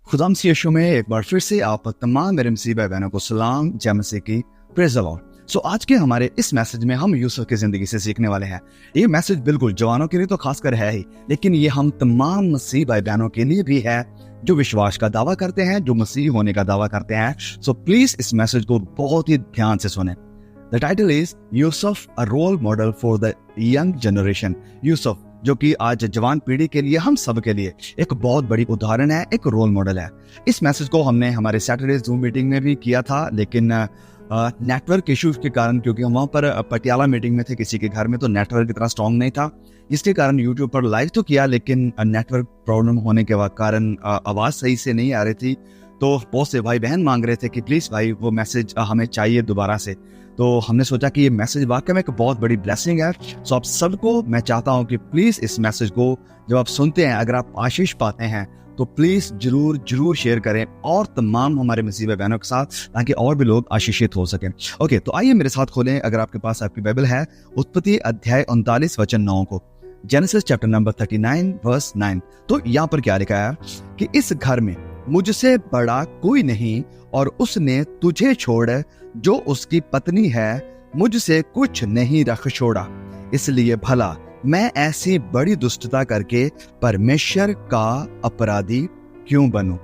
खुदाम सी यीशु में एक बार फिर से आप तमाम मेरे मसीह भाई बहनों को सलाम जय मसीह की प्रेज़ द लॉर्ड। सो आज के हमारे इस मैसेज में हम यूसुफ की जिंदगी से सीखने वाले हैं। ये मैसेज बिल्कुल जवानों के लिए तो खासकर है ही, लेकिन ये हम तमाम मसीह भाई बहनों के लिए भी है जो विश्वास का दावा करते हैं, जो मसीह होने का दावा करते हैं। सो प्लीज इस मैसेज को बहुत ही ध्यान से सुने। The title is Yusuf, a role model for the young generation. Yusuf जो कि आज जवान पीढ़ी के लिए, हम सब के लिए एक बहुत बड़ी उदाहरण है, एक रोल मॉडल है। इस मैसेज को हमने हमारे सैटरडे जूम मीटिंग में भी किया था, लेकिन नेटवर्क इश्यूज के कारण, क्योंकि हम वहाँ पर पटियाला मीटिंग में थे किसी के घर में, तो नेटवर्क इतना स्ट्रांग नहीं था, इसके कारण यूट्यूब पर लाइव तो किया, लेकिन नेटवर्क प्रॉब्लम होने के कारण आवाज़ सही से नहीं आ रही थी। तो बहुत से भाई बहन मांग रहे थे कि प्लीज़ भाई वो मैसेज हमें चाहिए दोबारा से। तो हमने सोचा कि ये मैसेज वाकई में एक बहुत बड़ी ब्लेसिंग है। सो आप सबको मैं चाहता हूँ कि प्लीज़ इस मैसेज को जब आप सुनते हैं, अगर आप आशीष पाते हैं तो प्लीज़ जरूर शेयर करें और तमाम हमारे मसीह बहनों के साथ, ताकि और भी लोग आशीषित हो सकें। ओके, तो आइए मेरे साथ खोलें, अगर आपके पास आपकी बाइबल है, उत्पत्ति अध्याय 39 वचन 9 को, जेनेसिस चैप्टर नंबर 39 वर्स 9। तो यहाँ पर क्या लिखा है कि इस घर में मुझसे बड़ा कोई नहीं, और उसने तुझे छोड़ जो उसकी पत्नी है मुझसे कुछ नहीं रख छोड़ा, इसलिए भला मैं ऐसी बड़ी दुष्टता करके परमेश्वर का अपराधी क्यों बनूं?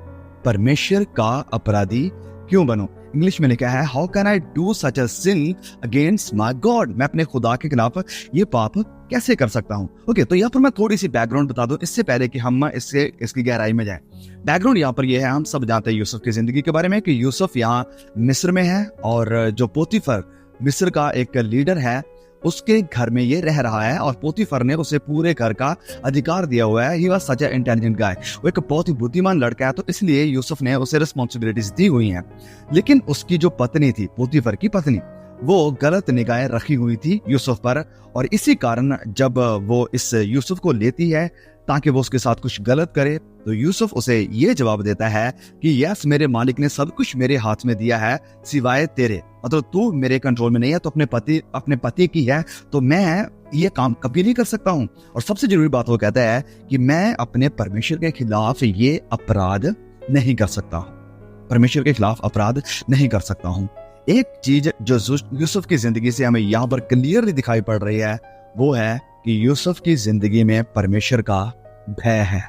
परमेश्वर का अपराधी क्यों बनूं? इंग्लिश में लिखा है, how can I do such a sin against my God? मैं अपने खुदा के खिलाफ ये पाप कैसे कर सकता हूँ? ओके, तो यहाँ पर मैं थोड़ी सी बैकग्राउंड बता दूं इससे पहले कि हम इसकी गहराई में जाएं। बैकग्राउंड यहाँ पर ये है, हम सब जानते हैं यूसुफ की जिंदगी के बारे में कि यूसुफ यहाँ मिस्र में है, और जो पोतीफर मिस्र का एक लीडर है उसके घर में ये रह रहा है, और पोतीफर ने उसे पूरे घर का अधिकार दिया हुआ है। He was such a intelligent गाय, वो एक बहुत ही बुद्धिमान लड़का है, तो इसलिए यूसुफ ने उसे रिस्पॉन्सिबिलिटीज दी हुई हैं। लेकिन उसकी जो पत्नी थी, पोतीफर की पत्नी, वो गलत निगाहें रखी हुई थी यूसुफ पर, और इसी कारण जब वो इस यूसुफ को लेती है ताकि वो उसके साथ कुछ गलत करे, तो यूसुफ उसे ये जवाब देता है कि यस, मेरे मालिक ने सब कुछ मेरे हाथ में दिया है सिवाय तेरे, मतलब तू मेरे कंट्रोल में नहीं है, तो अपने पति की है, तो मैं ये काम कभी नहीं कर सकता हूँ। और सबसे जरूरी बात वो कहता है कि मैं अपने परमेश्वर के खिलाफ ये अपराध नहीं कर सकता हूँ, परमेश्वर के खिलाफ अपराध नहीं कर सकता हूँ। एक चीज जो यूसुफ की जिंदगी से हमें यहाँ पर क्लियरली दिखाई पड़ रही है, वो है कि यूसुफ की जिंदगी में परमेश्वर का भय है।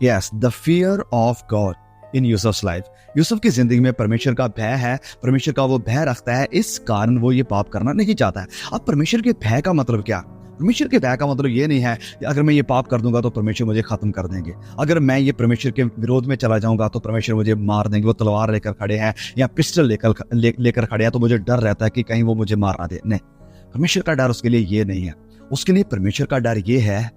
Yes, the fear of God in Yusuf's life. Yusuf की जिंदगी में परमेश्वर का भय है, परमेश्वर का वो भय रखता है, इस कारण वो ये पाप करना नहीं चाहता है। अब परमेश्वर के भय का मतलब क्या? परमेश्वर के भय का मतलब ये नहीं है कि अगर मैं ये पाप कर दूंगा तो परमेश्वर मुझे खत्म कर देंगे, अगर मैं ये परमेश्वर के विरोध में चला जाऊंगा तो परमेश्वर मुझे मार देंगे, वो तलवार लेकर खड़े हैं या पिस्टल लेकर खड़े हैं, तो मुझे डर रहता है कि कहीं वो मुझे मार ना दे। नहीं, परमेश्वर का डर उसके लिए ये नहीं है। उसके लिए परमेश्वर का डर ये है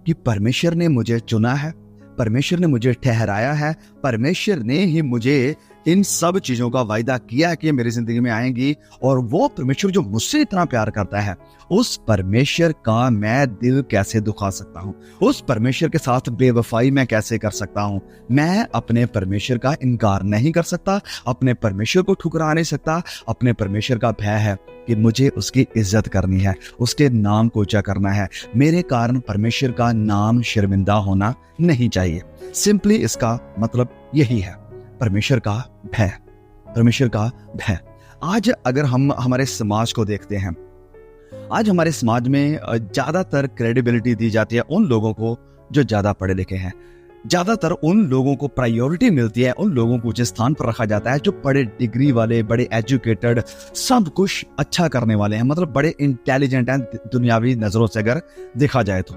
कि परमेश्वर ने मुझे चुना है, परमेश्वर ने मुझे ठहराया है, परमेश्वर ने ही मुझे इन सब चीजों का वायदा किया कि मेरी जिंदगी में आएंगी, और वो परमेश्वर जो मुझसे इतना प्यार करता है, उस परमेश्वर का मैं दिल कैसे दुखा सकता हूँ? उस परमेश्वर के साथ बेवफाई मैं कैसे कर सकता हूँ? मैं अपने परमेश्वर का इनकार नहीं कर सकता, अपने परमेश्वर को ठुकरा नहीं सकता। अपने परमेश्वर का भय है कि मुझे उसकी इज्जत करनी है, उसके नाम को ऊंचा करना है, मेरे कारण परमेश्वर का नाम शर्मिंदा होना नहीं चाहिए। सिंपली इसका मतलब यही है, परमेश्वर का भय, परमेश्वर का भय। आज अगर हम हमारे समाज को देखते हैं, आज हमारे समाज में ज्यादातर क्रेडिबिलिटी दी जाती है उन लोगों को जो ज्यादा पढ़े लिखे हैं, ज्यादातर उन लोगों को प्रायोरिटी मिलती है, उन लोगों को ऊंचे स्थान पर रखा जाता है जो बड़े डिग्री वाले, बड़े एजुकेटेड, सब कुछ अच्छा करने वाले हैं, मतलब बड़े इंटेलिजेंट हैं दुनियावी नजरों से अगर देखा जाए तो।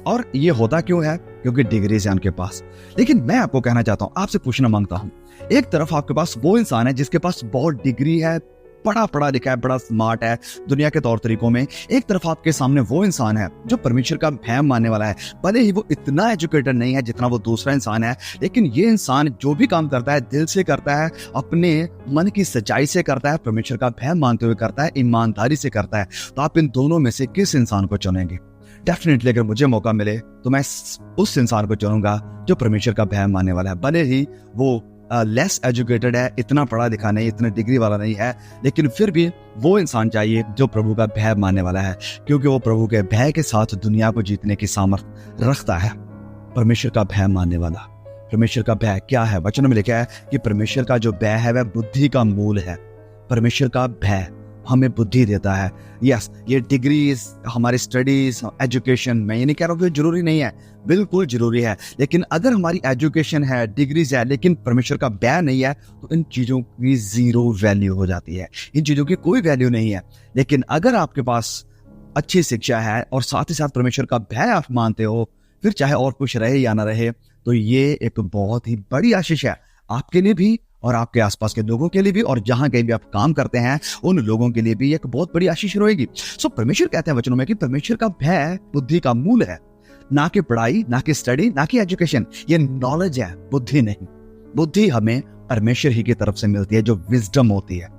और ये होता क्यों है? क्योंकि डिग्रीज है उनके पास। लेकिन मैं आपको कहना चाहता हूं, आपसे पूछना मांगता हूं, एक तरफ आपके पास वो इंसान है जिसके पास बहुत डिग्री है, बड़ा पढ़ा लिखा है, बड़ा स्मार्ट है दुनिया के तौर तरीकों में, एक तरफ आपके सामने वो इंसान है जो परमेश्वर का भय मानने वाला है। भले ही वो इतना एजुकेटेड नहीं है जितना वो दूसरा इंसान है, लेकिन ये इंसान जो भी काम करता है दिल से करता है, अपने मन की सच्चाई से करता है, परमेश्वर का भय मानते हुए करता है, ईमानदारी से करता है। तो आप इन दोनों में से किस इंसान को चुनेंगे? डेफिनेटली अगर मुझे मौका मिले तो मैं उस इंसान को चुनूंगा जो परमेश्वर का भय मानने वाला है। भले ही वो लेस एजुकेटेड है, इतना पढ़ा लिखा नहीं, इतने डिग्री वाला नहीं है, लेकिन फिर भी वो इंसान चाहिए जो प्रभु का भय मानने वाला है, क्योंकि वो प्रभु के भय के साथ दुनिया को जीतने की सामर्थ्य रखता है। परमेश्वर का भय मानने वाला, परमेश्वर का भय क्या है? वचनों में लिखा है कि परमेश्वर का जो भय है वह बुद्धि का मूल है। परमेश्वर का भय हमें बुद्धि देता है। यस, ये डिग्रीज, हमारी स्टडीज, एजुकेशन, मैं ये नहीं कह रहा हूँ कि जरूरी नहीं है, बिल्कुल जरूरी है। लेकिन अगर हमारी एजुकेशन है, डिग्रीज है, लेकिन परमेश्वर का भय नहीं है, तो इन चीजों की जीरो वैल्यू हो जाती है। इन चीजों की कोई वैल्यू नहीं है। लेकिन अगर आपके पास अच्छी शिक्षा है और साथ ही साथ परमेश्वर का भय आप मानते हो, फिर चाहे और कुछ रहे या ना रहे, तो ये एक बहुत ही बड़ी आशीष है आपके लिए भी और आपके आसपास के लोगों के लिए भी, और जहां कहीं भी आप काम करते हैं उन लोगों के लिए भी एक बहुत बड़ी आशीष रहेगी। सो परमेश्वर कहते हैं वचनों में कि परमेश्वर का भय बुद्धि का मूल है। ना कि पढ़ाई, ना कि स्टडी, ना कि एजुकेशन, ये नॉलेज है, बुद्धि नहीं। बुद्धि हमें परमेश्वर ही की तरफ से मिलती है, जो विजडम होती है।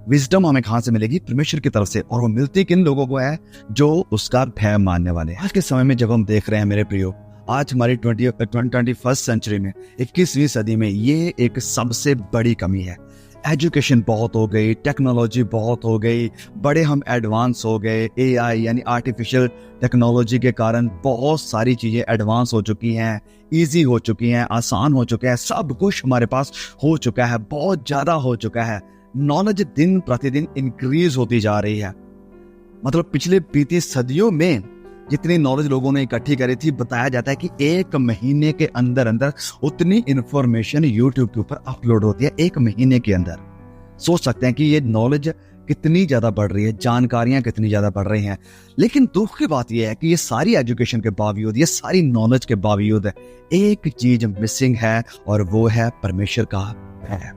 विजडम हमें कहां से मिलेगी? परमेश्वर की तरफ से। और वो मिलती किन लोगों को है? जो उसका भय मानने वाले। आज के समय में जब हम देख रहे हैं मेरे प्रियो, आज हमारी 21st सेंचुरी में, 21वीं सदी में, ये एक सबसे बड़ी कमी है। एजुकेशन बहुत हो गई, टेक्नोलॉजी बहुत हो गई, बड़े हम एडवांस हो गए। एआई यानी आर्टिफिशियल टेक्नोलॉजी के कारण बहुत सारी चीजें एडवांस हो चुकी हैं, इजी हो चुकी हैं, आसान हो चुका है, सब कुछ हमारे पास हो चुका है, बहुत ज्यादा हो चुका है। नॉलेज दिन प्रतिदिन इंक्रीज होती जा रही है। मतलब पिछले बीती सदियों में जितनी नॉलेज लोगों ने इकट्ठी करी थी, बताया जाता है कि 1 महीने के अंदर अंदर उतनी इंफॉर्मेशन यूट्यूब के ऊपर अपलोड होती है, 1 महीने के अंदर। सोच सकते हैं कि ये नॉलेज कितनी ज्यादा बढ़ रही है, जानकारियां कितनी ज्यादा बढ़ रही हैं। लेकिन दुख की बात यह है कि ये सारी एजुकेशन के बावजूद, ये सारी नॉलेज के बावजूद एक चीज मिसिंग है, और वो है परमेश्वर का भय।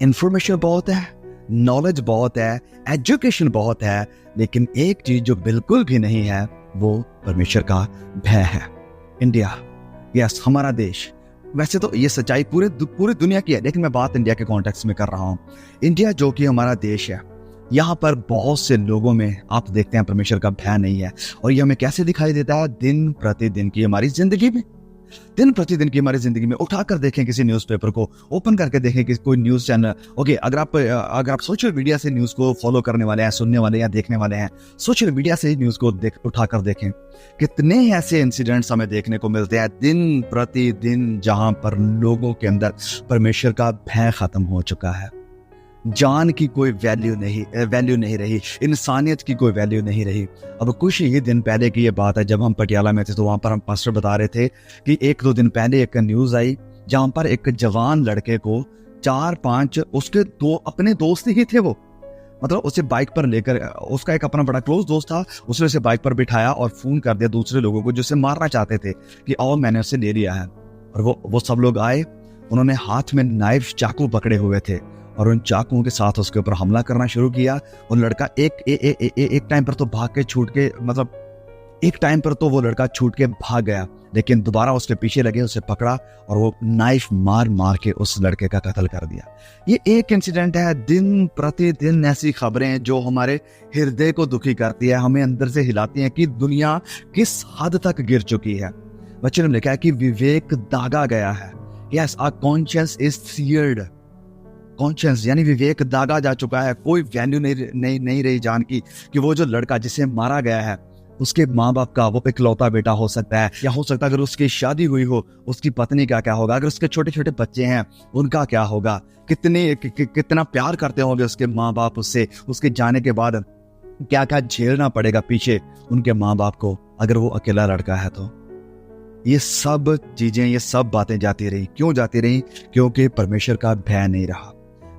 इंफॉर्मेशन बहुत है, नॉलेज बहुत है, एजुकेशन बहुत है, लेकिन एक चीज जो बिल्कुल भी नहीं है वो परमेश्वर का भय है। इंडिया, यस, हमारा देश, वैसे तो ये सच्चाई पूरी दुनिया की है, लेकिन मैं बात इंडिया के कॉन्टेक्स्ट में कर रहा हूं। इंडिया जो कि हमारा देश है, यहाँ पर बहुत से लोगों में आप देखते हैं परमेश्वर का भय नहीं है। और ये हमें कैसे दिखाई देता है? दिन प्रतिदिन की हमारी जिंदगी में। दिन प्रतिदिन की हमारी जिंदगी में उठाकर देखें, किसी न्यूज़पेपर को ओपन करके देखें, कि कोई न्यूज़ चैनल, ओके, अगर आप सोशल मीडिया से न्यूज़ को फॉलो करने वाले हैं, सुनने वाले या देखने वाले हैं, सोशल मीडिया से ही न्यूज़ को उठाकर देखें, कितने ऐसे इंसिडेंट्स हमें देखने को मिलते हैं दिन प्रतिदिन जहां पर लोगों के अंदर परमेश्वर का भय खत्म हो चुका है। जान की कोई वैल्यू नहीं रही, इंसानियत की कोई वैल्यू नहीं रही। अब कुछ ही दिन पहले की ये बात है, जब हम पटियाला में थे तो वहाँ पर हम पास्टर बता रहे थे कि 1-2 दिन पहले एक न्यूज़ आई जहाँ पर एक जवान लड़के को 4-5 उसके अपने दोस्त ही थे, वो मतलब उसे बाइक पर लेकर, उसका एक अपना बड़ा क्लोज दोस्त था, उसने उसे बाइक पर बिठाया और फोन कर दिया दूसरे लोगों को जो उसे मारना चाहते थे कि आओ मैंने उसे ले लिया है। और वो सब लोग आए, उन्होंने हाथ में नाइफ, चाकू पकड़े हुए थे और उन चाकुओं के साथ उसके ऊपर हमला करना शुरू किया। और लड़का एक टाइम पर तो भाग के छूट के, मतलब एक टाइम पर तो वो लड़का छूट के भाग गया, लेकिन दोबारा उसके पीछे लगे, उसे पकड़ा और वो नाइफ मार के उस लड़के का कत्ल कर दिया। ये एक इंसिडेंट है। दिन प्रतिदिन ऐसी खबरें जो हमारे हृदय को दुखी करती है, हमें अंदर से हिलाती हैं कि दुनिया किस हद तक गिर चुकी है। वचन में लिखा है कि विवेक दागा गया है। Yes, our conscience is seared. Conscience यानी विवेक दागा जा चुका है। कोई वैल्यू नहीं रही जान की कि वो जो लड़का जिसे मारा गया है, उसके माँ बाप का वो इकलौता बेटा हो सकता है, या हो सकता है अगर उसकी शादी हुई हो, उसकी पत्नी का क्या होगा, अगर उसके छोटे छोटे बच्चे हैं उनका क्या होगा, कितना प्यार करते होंगे उसके माँ बाप उससे, उसके जाने के बाद क्या क्या झेलना पड़ेगा पीछे उनके माँ बाप को, अगर वो अकेला लड़का है तो। ये सब चीजें, ये सब बातें जाती रही। क्यों जाती रही? क्योंकि परमेश्वर का भय नहीं रहा।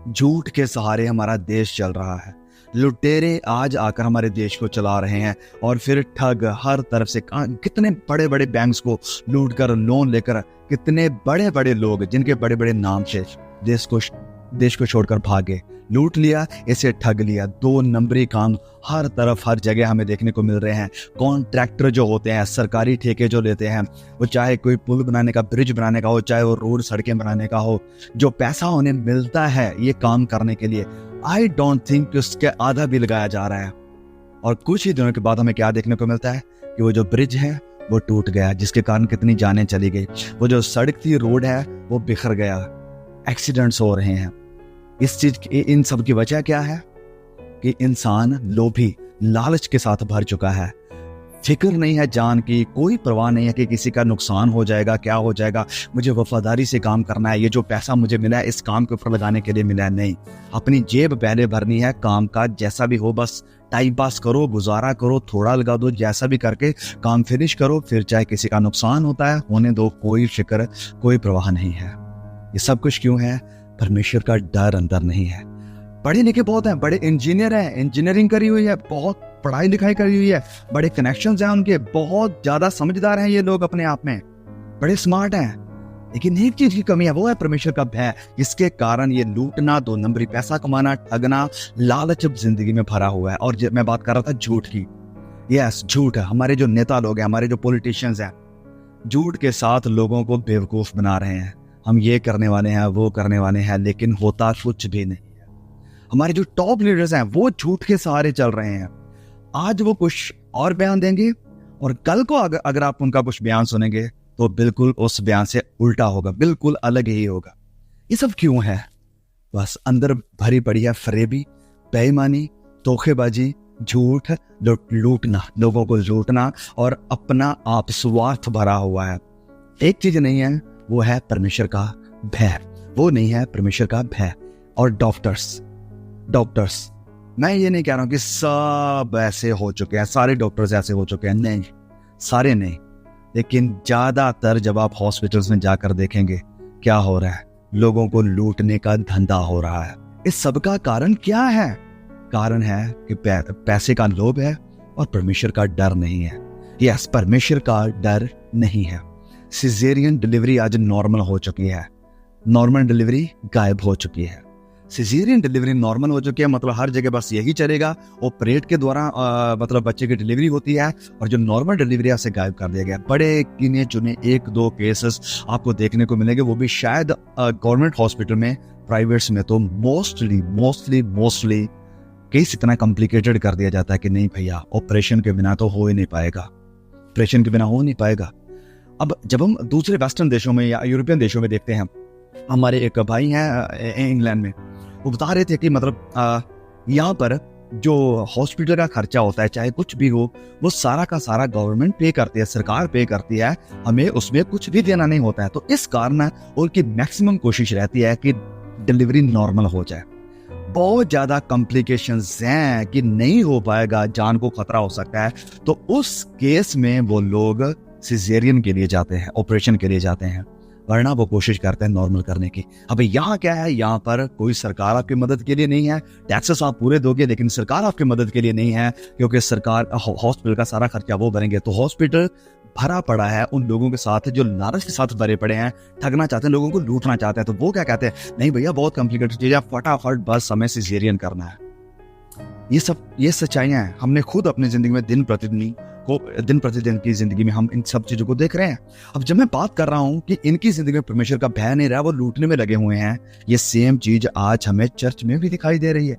झूठ के सहारे हमारा देश चल रहा है। लुटेरे आज आकर हमारे देश को चला रहे हैं, और फिर ठग हर तरफ से, कितने बड़े बड़े बैंक्स को लूट कर, लोन लेकर, कितने बड़े बड़े लोग जिनके बड़े बड़े नाम से देश को छोड़कर भागे, लूट लिया, इसे ठग लिया। 2 नंबरी काम हर तरफ, हर जगह हमें देखने को मिल रहे हैं। कॉन्ट्रैक्टर जो होते हैं, सरकारी ठेके जो लेते हैं, वो चाहे कोई पुल बनाने का, ब्रिज बनाने का हो, चाहे वो रोड सड़कें बनाने का हो, जो पैसा उन्हें मिलता है ये काम करने के लिए, आई डोंट थिंक कि उसके आधा भी लगाया जा रहा है। और कुछ ही दिनों के बाद हमें क्या देखने को मिलता है कि वो जो ब्रिज है वो टूट गया, जिसके कारण कितनी जानें चली गई। वो जो सड़क थी, रोड है, वो बिखर गया, एक्सीडेंट्स हो रहे हैं। इन सब की वजह क्या है? कि इंसान लोभी, लालच के साथ भर चुका है। फिक्र नहीं है जान की, कोई परवाह नहीं है कि किसी का नुकसान हो जाएगा, क्या हो जाएगा, मुझे वफादारी से काम करना है, ये जो पैसा मुझे मिला है इस काम के ऊपर लगाने के लिए मिला है। नहीं, अपनी जेब पहले भरनी है, काम का जैसा भी हो बस टाइम पास करो, गुजारा करो, थोड़ा लगा दो, जैसा भी करके काम फिनिश करो, फिर चाहे किसी का नुकसान होता है होने दो, कोई फिक्र कोई परवाह नहीं है। ये सब कुछ क्यों है? परमेश्वर का डर अंदर नहीं है। पढ़े लिखे बहुत हैं, बड़े इंजीनियर हैं, इंजीनियरिंग करी हुई है, बहुत पढ़ाई लिखाई करी हुई है, बड़े कनेक्शंस हैं उनके, बहुत ज्यादा समझदार हैं ये लोग अपने आप में, बड़े स्मार्ट हैं, लेकिन एक चीज की कमी है, वो है परमेश्वर का भय। इसके कारण ये लूटना, 2 नंबरी पैसा कमाना, ठगना, लालच जिंदगी में भरा हुआ है। और मैं बात कर रहा था झूठ की। यस, झूठ है। हमारे जो नेता लोग हैं, हमारे जो पॉलिटिशियंस हैं, झूठ के साथ लोगों को बेवकूफ बना रहे हैं। हम ये करने वाले हैं, वो करने वाले हैं, लेकिन होता कुछ भी नहीं है। हमारे जो टॉप लीडर्स हैं वो झूठ के सहारे चल रहे हैं। आज वो कुछ और बयान देंगे और कल को अगर आप उनका कुछ बयान सुनेंगे तो बिल्कुल उस बयान से उल्टा होगा, बिल्कुल अलग ही होगा। ये सब क्यों है? बस अंदर भरी पड़ी है फरेबी, बेईमानी, धोखेबाजी, झूठ, लूटना, लोगों को लूटना और अपना आप स्वार्थ भरा हुआ है। एक चीज नहीं है, वो है परमेश्वर का भय। वो नहीं है परमेश्वर का भय। और डॉक्टर्स, मैं ये नहीं कह रहा हूं कि सब ऐसे हो चुके हैं, सारे डॉक्टर्स ऐसे हो चुके हैं, नहीं, सारे नहीं, लेकिन ज्यादातर जब आप हॉस्पिटल्स में जाकर देखेंगे क्या हो रहा है, लोगों को लूटने का धंधा हो रहा है। इस सब का कारण क्या है? कारण है कि पैसे का लोभ है और परमेश्वर का डर नहीं है। यस, परमेश्वर का डर नहीं है। सिजेरियन डिलीवरी आज नॉर्मल हो चुकी है, नॉर्मल डिलीवरी गायब हो चुकी है। सिजेरियन डिलीवरी नॉर्मल हो चुकी है, मतलब हर जगह बस यही चलेगा, ऑपरेट के द्वारा मतलब बच्चे की डिलीवरी होती है और जो नॉर्मल डिलीवरी है उसे गायब कर दिया गया। बड़े गिने चुने 1-2 केसेस आपको देखने को मिलेंगे, वो भी शायद गवर्नमेंट हॉस्पिटल में, प्राइवेट्स में तो मोस्टली केस इतना कॉम्प्लिकेटेड कर दिया जाता है कि नहीं भैया, ऑपरेशन के बिना तो हो ही नहीं पाएगा, ऑपरेशन के बिना हो नहीं पाएगा। अब जब हम दूसरे वेस्टर्न देशों में या यूरोपियन देशों में देखते हैं, हमारे एक भाई हैं इंग्लैंड में, वो बता रहे थे कि मतलब यहाँ पर जो हॉस्पिटल का खर्चा होता है, चाहे कुछ भी हो, वो सारा का सारा गवर्नमेंट पे करती है, सरकार पे करती है, हमें उसमें कुछ भी देना नहीं होता है। तो इस कारण उनकी मैक्सिमम कोशिश रहती है कि डिलीवरी नॉर्मल हो जाए। बहुत ज्यादा कॉम्प्लिकेशंस हैं कि नहीं हो पाएगा, जान को खतरा हो सकता है, तो उस केस में वो लोग सिजेरियन के लिए जाते हैं, ऑपरेशन के लिए जाते हैं, वरना वो कोशिश करते हैं नॉर्मल करने की। अब यहाँ क्या है, यहाँ पर कोई सरकार आपकी मदद के लिए नहीं है, टैक्सेस आप पूरे दोगे लेकिन सरकार आपकी मदद के लिए नहीं है, क्योंकि सरकार हॉस्पिटल का सारा खर्चा वो भरेंगे। तो हॉस्पिटल भरा पड़ा है उन लोगों के साथ जो लालच के साथ भरे पड़े हैं, ठगना चाहते हैं, लोगों को लूटना चाहते हैं। तो वो क्या कहते हैं, नहीं भैया बहुत कॉम्प्लिकेटेड चीज है, फटाफट बस हमें सिजेरियन करना है। ये सच्चाइयां हैं, हमने खुद अपनी जिंदगी में दिन प्रतिदिन की जिंदगी में हम इन सब चीजों को देख रहे हैं। अब जब मैं बात कर रहा हूं कि इनकी जिंदगी में परमेश्वर का भय नहीं रहा, वो लूटने में लगे हुए हैं, ये सेम चीज आज हमें चर्च में भी दिखाई दे रही है।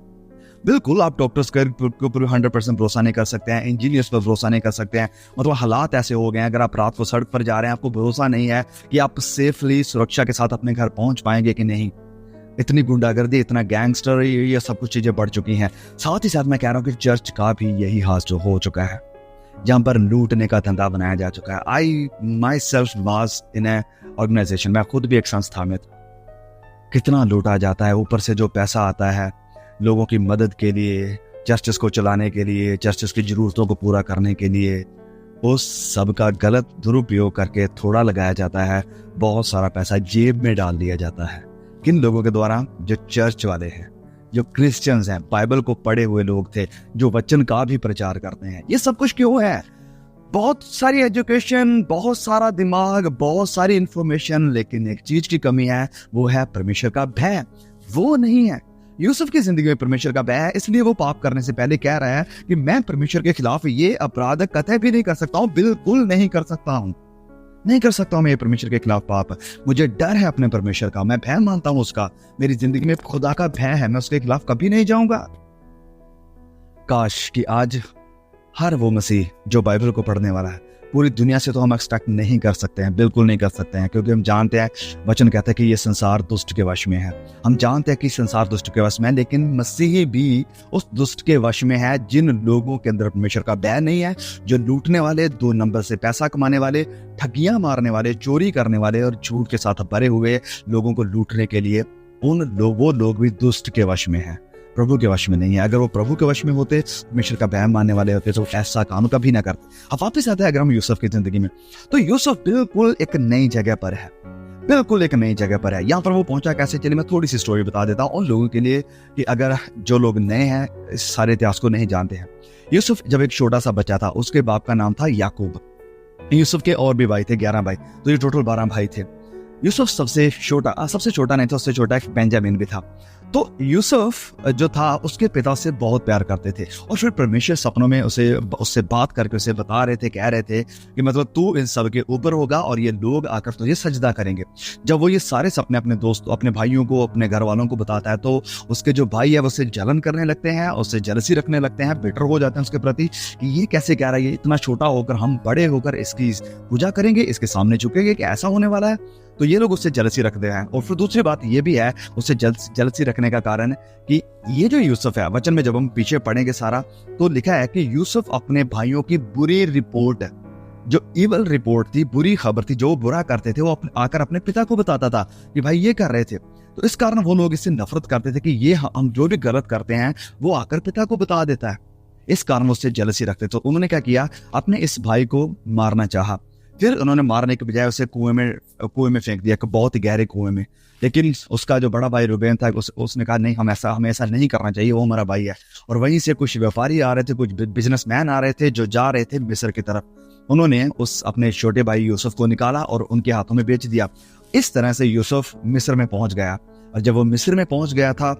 बिल्कुल, आप डॉक्टर्स के ऊपर 100% भरोसा नहीं कर सकते हैं, इंजीनियर्स पर भरोसा नहीं कर सकते हैं। मतलब हालात ऐसे हो गए हैं, अगर आप रात को सड़क पर जा रहे हैं, आपको भरोसा नहीं है कि आप सेफली सुरक्षा के साथ अपने घर पहुंच पाएंगे कि नहीं। इतनी गुंडागर्दी, इतना गैंगस्टर, ये सब कुछ चीजें बढ़ चुकी हैं। साथ ही साथ मैं कह रहा हूँ कि चर्च का भी यही हाल जो हो चुका है, जहां पर लूटने का धंधा बनाया जा चुका है। I myself was in a organisation, मैं खुद भी एक संस्था में, कितना लूटा जाता है। ऊपर से जो पैसा आता है लोगों की मदद के लिए, चर्चेस को चलाने के लिए, चर्चेस की जरूरतों को पूरा करने के लिए, उस सब का गलत दुरुपयोग करके थोड़ा लगाया जाता है, बहुत सारा पैसा जेब में डाल दिया जाता है। किन लोगों के द्वारा? जो चर्च वाले हैं, जो क्रिश्चियंस हैं, बाइबल को पढ़े हुए लोग थे, जो वचन का भी प्रचार करते हैं। ये सब कुछ क्यों है? बहुत सारी एजुकेशन, बहुत सारा दिमाग, बहुत सारी इंफॉर्मेशन, लेकिन एक चीज की कमी है, वो है परमेश्वर का भय। वो नहीं है। यूसुफ की जिंदगी में परमेश्वर का भय है, इसलिए वो पाप करने से पहले कह रहा है कि मैं परमेश्वर के खिलाफ ये अपराध कतई भी नहीं कर सकता हूं, बिल्कुल नहीं कर सकता हूं, नहीं कर सकता हूं मैं परमेश्वर के खिलाफ पाप। मुझे डर है अपने परमेश्वर का, मैं भय मानता हूं उसका, मेरी जिंदगी में खुदा का भय है, मैं उसके खिलाफ कभी नहीं जाऊंगा। काश कि आज हर वो मसीह जो बाइबल को पढ़ने वाला है, पूरी दुनिया से तो हम एक्सपेक्ट नहीं कर सकते हैं, बिल्कुल नहीं कर सकते हैं, क्योंकि हम जानते हैं वचन कहता है कि ये संसार दुष्ट के वश में है। हम जानते हैं कि संसार दुष्ट के वश में है, लेकिन मसीही भी उस दुष्ट के वश में है जिन लोगों के अंदर परमेश्वर का भय नहीं है, जो लूटने वाले, 2 नंबर से पैसा कमाने वाले, ठगियां मारने वाले, चोरी करने वाले और झूठ के साथ भरे हुए लोगों को लूटने के लिए वो लोग भी दुष्ट के वश में है, प्रभु के वश में नहीं है। अगर वो प्रभु के वश में होते, परमेश्वर का भय मानने वाले होते, तो ऐसा काम कभी ना करते। अब वापस आते हैं अगर हम यूसुफ की जिंदगी में, तो यूसुफ बिल्कुल एक नई जगह पर है, बिल्कुल एक नई जगह पर है। यहाँ पर वो पहुंचा कैसे, चलिए मैं थोड़ी सी स्टोरी बता देता हूँ उन लोगों के लिए कि अगर जो लोग नए हैं, इस सारे इतिहास को नहीं जानते हैं। यूसुफ जब एक छोटा सा बच्चा था, उसके बाप का नाम था याकूब। यूसुफ के और भी भाई थे, 11 भाई, तो ये टोटल 12 भाई थे। यूसुफ सबसे छोटा नहीं था, उससे छोटा एक बेंजामिन भी था। तो यूसुफ जो था उसके पिता उससे बहुत प्यार करते थे, और फिर परमेश्वर सपनों में उससे बात करके उसे बता रहे थे, कह रहे थे कि मतलब तू इन सब के ऊपर होगा और ये लोग आकर तुझे सजदा करेंगे। जब वो ये सारे सपने अपने दोस्तों, अपने भाइयों को, अपने घर वालों को बताता है, तो उसके जो भाई है वो उससे जलन करने लगते हैं, उससे जेलसी रखने लगते हैं, बिटर हो जाते हैं उसके प्रति कि ये कैसे कह रहा है, ये इतना छोटा होकर हम बड़े होकर इसकी पूजा करेंगे, इसके सामने झुकेंगे, कि ऐसा होने वाला है। तो ये लोग उससे जलसी रखते हैं। और फिर दूसरी बात ये भी है उससे जलसी रखने का कारण कि ये जो यूसुफ है, वचन में जब हम पीछे पढ़ेंगे सारा, तो लिखा है कि यूसुफ अपने भाइयों की बुरी रिपोर्ट, जो इवल रिपोर्ट थी, बुरी खबर थी, जो बुरा करते थे, वो आकर अपने पिता को बताता था कि भाई ये कर रहे थे। तो इस कारण वो लोग इससे नफरत करते थे कि ये हम जो भी गलत करते हैं वो आकर पिता को बता देता है। इस कारण उससे जलसी रखते। तो उन्होंने क्या किया, अपने इस भाई को मारना चाहा। फिर उन्होंने मारने के बजाय उसे कुएं में फेंक दिया, बहुत ही गहरे कुएं में। लेकिन उसका जो बड़ा भाई रूबेन था, उसने कहा नहीं, हमें ऐसा नहीं करना चाहिए, वो हमारा भाई है। और वहीं से कुछ व्यापारी आ रहे थे, कुछ बिजनेसमैन आ रहे थे जो जा रहे थे मिस्र की तरफ। उन्होंने उस अपने छोटे भाई यूसुफ को निकाला और उनके हाथों में बेच दिया। इस तरह से यूसुफ मिस्र में पहुंच गया। और जब वो मिस्र में पहुंच गया था,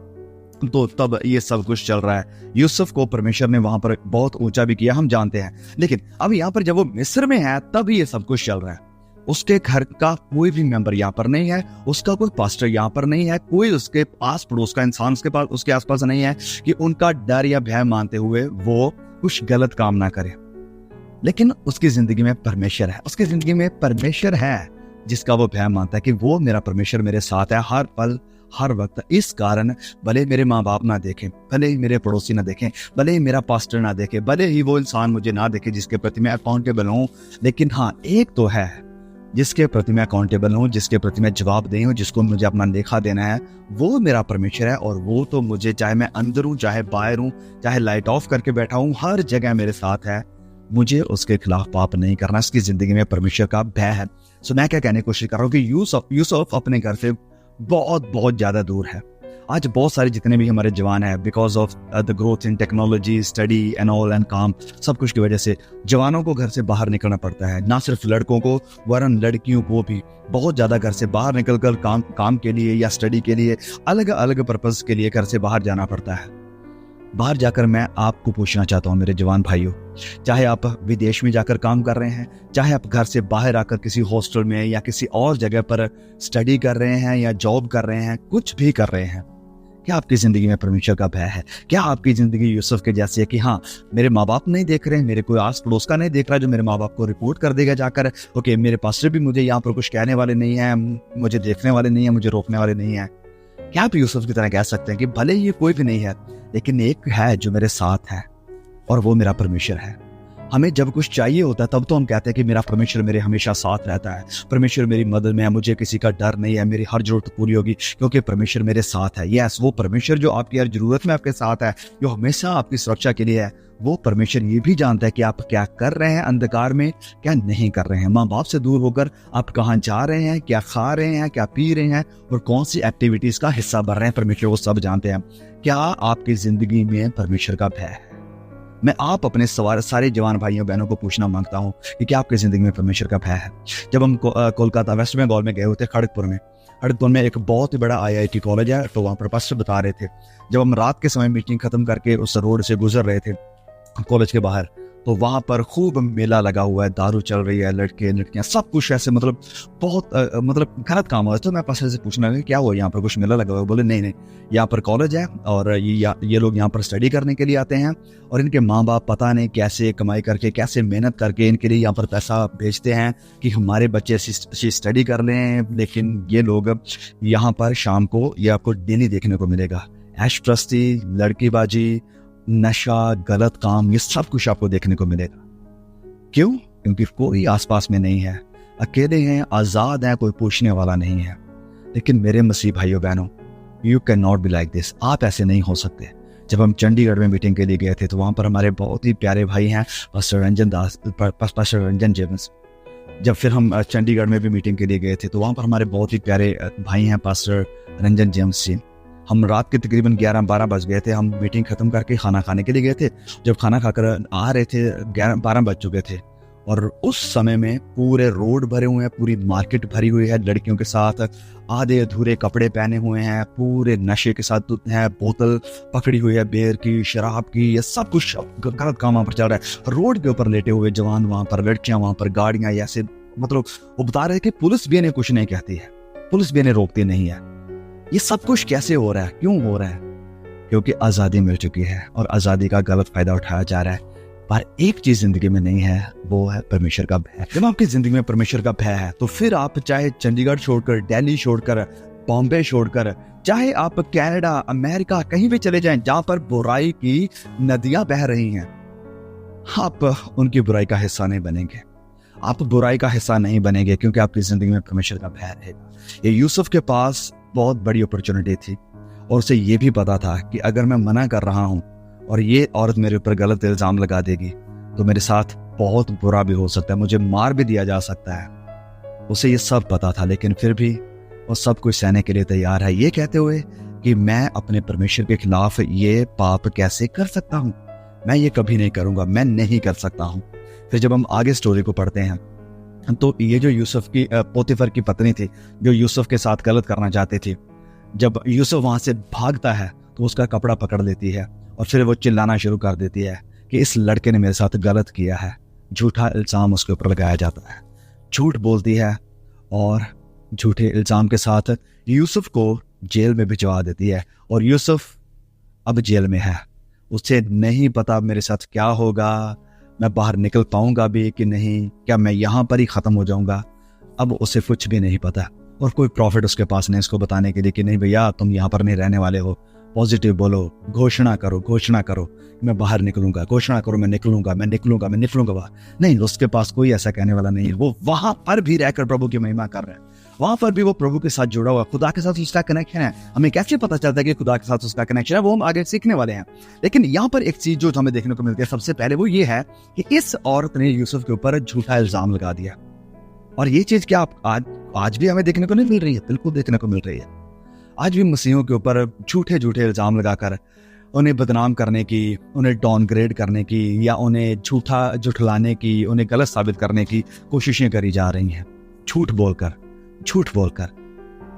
तो तब ये सब कुछ चल रहा है। यूसुफ को परमेश्वर ने वहां पर बहुत ऊंचा भी किया, हम जानते हैं। लेकिन अब यहाँ पर जब वो मिस्र में है, तब ये सब कुछ चल रहा है। उसके घर का कोई भी मेंबर यहाँ पर नहीं है, उसका कोई पास्टर यहाँ पर नहीं है, कोई उसके आस पड़ोस का इंसान उसके आसपास नहीं है कि उनका डर या भय मानते हुए वो कुछ गलत काम ना करे। लेकिन उसकी जिंदगी में परमेश्वर है, उसकी जिंदगी में परमेश्वर है जिसका वो भय मानता है कि वो मेरा परमेश्वर मेरे साथ है हर पल हर वक्त। इस कारण भले मेरे माँ बाप ना देखें, भले ही मेरे पड़ोसी ना देखें, भले ही मेरा पास्टर ना देखे, भले ही वो इंसान मुझे ना देखे जिसके प्रति मैं अकाउंटेबल हूँ, लेकिन हाँ, एक तो है जिसके प्रति मैं अकाउंटेबल हूँ, जिसके प्रति मैं जवाबदेह हूँ, जिसको मुझे अपना लेखा देना है, वो मेरा परमेश्वर है। और वो तो मुझे, चाहे मैं अंदर हूँ, चाहे बाहर हूँ, चाहे लाइट ऑफ करके बैठा हूँ, हर जगह मेरे साथ है। मुझे उसके खिलाफ पाप नहीं करना। इसकी जिंदगी में परमेश्वर का भय है। सो मैं क्या कहने की कोशिश कर रहा हूँ कि यूसुफ अपने घर से बहुत बहुत ज्यादा दूर है। आज बहुत सारे जितने भी हमारे जवान हैं, because of the growth in technology, study and all and काम, सब कुछ की वजह से जवानों को घर से बाहर निकलना पड़ता है। ना सिर्फ लड़कों को, वरन लड़कियों को भी बहुत ज्यादा घर से बाहर निकलकर काम के लिए या स्टडी के लिए, अलग अलग पर्पज के लिए घर से बाहर जाना पड़ता है। बाहर जाकर मैं आपको पूछना चाहता हूँ मेरे जवान भाइयों, चाहे आप विदेश में जाकर काम कर रहे हैं, चाहे आप घर से बाहर आकर किसी हॉस्टल में या किसी और जगह पर स्टडी कर रहे हैं या जॉब कर रहे हैं, कुछ भी कर रहे हैं, क्या आपकी जिंदगी में परमेश्वर का भय है? क्या आपकी जिंदगी यूसुफ के जैसी है कि हाँ, मेरे माँ बाप नहीं देख रहे हैं, मेरे कोई आस पड़ोस का नहीं देख रहा जो मेरे माँ बाप को रिपोर्ट कर देगा जाकर, ओके मेरे पास्टर भी मुझे यहाँ पर कुछ कहने वाले नहीं है, मुझे देखने वाले नहीं है, मुझे रोकने वाले नहीं है? क्या आप यूसुफ की तरह कह सकते हैं कि भले ही कोई भी नहीं है, लेकिन एक है जो मेरे साथ है और वो मेरा परमेश्वर है? हमें जब कुछ चाहिए होता है तब तो हम कहते हैं कि मेरा परमेश्वर मेरे हमेशा साथ रहता है, परमेश्वर मेरी मदद में है, मुझे किसी का डर नहीं है, मेरी हर जरूरत पूरी होगी क्योंकि परमेश्वर मेरे साथ है। यस, वो परमेश्वर जो आपकी हर जरूरत में आपके साथ है, जो हमेशा आपकी सुरक्षा के लिए है, वो परमेश्वर ये भी जानता है कि आप क्या कर रहे हैं अंधकार में, क्या नहीं कर रहे हैं। माँ बाप से दूर होकर आप कहाँ जा रहे हैं, क्या खा रहे हैं, क्या पी रहे हैं और कौन सी एक्टिविटीज का हिस्सा बन रहे हैं, परमेश्वर वो सब जानते हैं। क्या आपकी जिंदगी में परमेश्वर का भय है? मैं आप अपने सारे जवान भाइयों बहनों को पूछना मांगता हूँ कि क्या आपकी जिंदगी में परमेश्वर का भय है? जब हम कोलकाता वेस्ट बंगाल में गए होते, खड़गपुर में एक बहुत ही बड़ा IIT कॉलेज है, तो वहाँ पर पास्टर बता रहे थे, जब हम रात के समय मीटिंग खत्म करके उस रोड से गुजर रहे थे कॉलेज के बाहर, तो वहां पर खूब मेला लगा हुआ है, दारू चल रही है, लड़के लड़कियां सब कुछ ऐसे मतलब बहुत मतलब गलत काम हो रहा है। तो मैं पास से पूछना है क्या हुआ, यहाँ पर कुछ मेला लगा हुआ है? बोले नहीं नहीं, यहाँ पर कॉलेज है और ये लोग यहाँ पर स्टडी करने के लिए आते हैं और इनके माँ बाप पता नहीं कैसे कमाई करके कैसे मेहनत करके इनके लिए यहाँ पर पैसा भेजते हैं कि हमारे बच्चे अच्छी स्टडी कर लें। लेकिन ये लोग यहाँ पर शाम को ये आपको डेली देखने को मिलेगा, ऐश प्रस्ती, लड़कीबाजी, नशा, गलत काम, ये सब कुछ आपको देखने को मिलेगा। क्यों? क्योंकि कोई आसपास में नहीं है, अकेले हैं, आजाद हैं, कोई पूछने वाला नहीं है। लेकिन मेरे मसीह भाइयों बहनों, you can not be like this, आप ऐसे नहीं हो सकते। जब हम चंडीगढ़ में मीटिंग के लिए गए थे तो वहां पर हमारे बहुत ही प्यारे भाई हैं पास्टर रंजन जेम्स। जब फिर हम चंडीगढ़ में भी मीटिंग के लिए गए थे तो वहां पर हमारे बहुत ही प्यारे भाई हैं पास्टर रंजन जेम्स जी। हम रात के तकरीबन 11-12 बज गए थे, हम मीटिंग खत्म करके खाना खाने के लिए गए थे। जब खाना खाकर आ रहे थे 11-12 बज चुके थे और उस समय में पूरे रोड भरे हुए हैं, पूरी मार्केट भरी हुई है लड़कियों के साथ, आधे अधूरे कपड़े पहने हुए हैं, पूरे नशे के साथ है, बोतल पकड़ी हुई है बियर की, शराब की, ये सब कुछ गलत काम वहां पर चल रहा है। रोड के ऊपर लेटे हुए जवान वहां पर, लड़कियां वहां पर, गाड़ियां ऐसे, मतलब वो बता रहे कि पुलिस भी इन्हें कुछ नहीं कहती है, पुलिस भी इन्हें रोकती नहीं है। ये सब कुछ कैसे हो रहा है, क्यों हो रहा है? क्योंकि आजादी मिल चुकी है और आजादी का गलत फायदा उठाया जा रहा है। पर एक चीज जिंदगी में नहीं है, वो है परमेश्वर का भय। जब आपकी जिंदगी में परमेश्वर का भय है तो फिर आप चाहे चंडीगढ़ छोड़कर, दिल्ली छोड़कर, बॉम्बे छोड़कर, चाहे आप कनाडा, अमेरिका, कहीं भी चले जाएं जहां पर बुराई की नदियां बह रही हैं, आप उनकी बुराई का हिस्सा नहीं बनेंगे। आप बुराई का हिस्सा नहीं बनेंगे क्योंकि आपकी जिंदगी में परमेश्वर का भय रहेगा। ये यूसुफ के पास बहुत बड़ी अपॉर्चुनिटी थी और उसे ये भी पता था कि अगर मैं मना कर रहा हूं और ये औरत मेरे ऊपर गलत इल्जाम लगा देगी तो मेरे साथ बहुत बुरा भी हो सकता है, मुझे मार भी दिया जा सकता है। उसे ये सब पता था, लेकिन फिर भी वो सब कुछ सहने के लिए तैयार है, ये कहते हुए कि मैं अपने परमेश्वर के खिलाफ ये पाप कैसे कर सकता हूं, मैं ये कभी नहीं करूंगा, मैं नहीं कर सकता हूं। फिर जब हम आगे स्टोरी को पढ़ते हैं तो ये जो यूसुफ की पोतीफर की पत्नी थी जो यूसुफ के साथ गलत करना चाहती थी, जब यूसुफ वहां से भागता है तो उसका कपड़ा पकड़ लेती है और फिर वो चिल्लाना शुरू कर देती है कि इस लड़के ने मेरे साथ गलत किया है। झूठा इल्जाम उसके ऊपर लगाया जाता है, झूठ बोलती है और झूठे इल्जाम के साथ यूसुफ को जेल में भिजवा देती है। और यूसुफ अब जेल में है, उसे नहीं पता मेरे साथ क्या होगा, मैं बाहर निकल पाऊंगा भी कि नहीं, क्या मैं यहां पर ही खत्म हो जाऊंगा, अब उसे कुछ भी नहीं पता। और कोई प्रॉफिट उसके पास नहीं इसको बताने के लिए कि नहीं भैया तुम यहाँ पर नहीं रहने वाले हो, पॉजिटिव बोलो, घोषणा करो मैं बाहर निकलूंगा, घोषणा करो मैं निकलूंगा बाहर। नहीं, उसके पास कोई ऐसा कहने वाला नहीं है। वो वहां पर भी रहकर प्रभु की महिमा कर रहे हैं, वहां पर भी वो प्रभु के साथ जुड़ा हुआ, खुदा के साथ उसका कनेक्शन है। हमें कैसे पता चलता है कि खुदा के साथ उसका कनेक्शन है, वो हम आगे सीखने वाले हैं। लेकिन यहाँ पर एक चीज जो हमें देखने को मिलती है सबसे पहले, वो ये है कि इस औरत ने यूसुफ के ऊपर झूठा इल्जाम लगा दिया। और ये चीज क्या आज भी हमें देखने को नहीं मिल रही है? बिल्कुल देखने को मिल रही है। आज भी मसीहों के ऊपर झूठे इल्जाम लगाकर उन्हें बदनाम करने की, उन्हें डाउनग्रेड करने की, या उन्हें झुठलाने की, उन्हें गलत साबित करने की कोशिशें करी जा रही हैं। झूठ बोलकर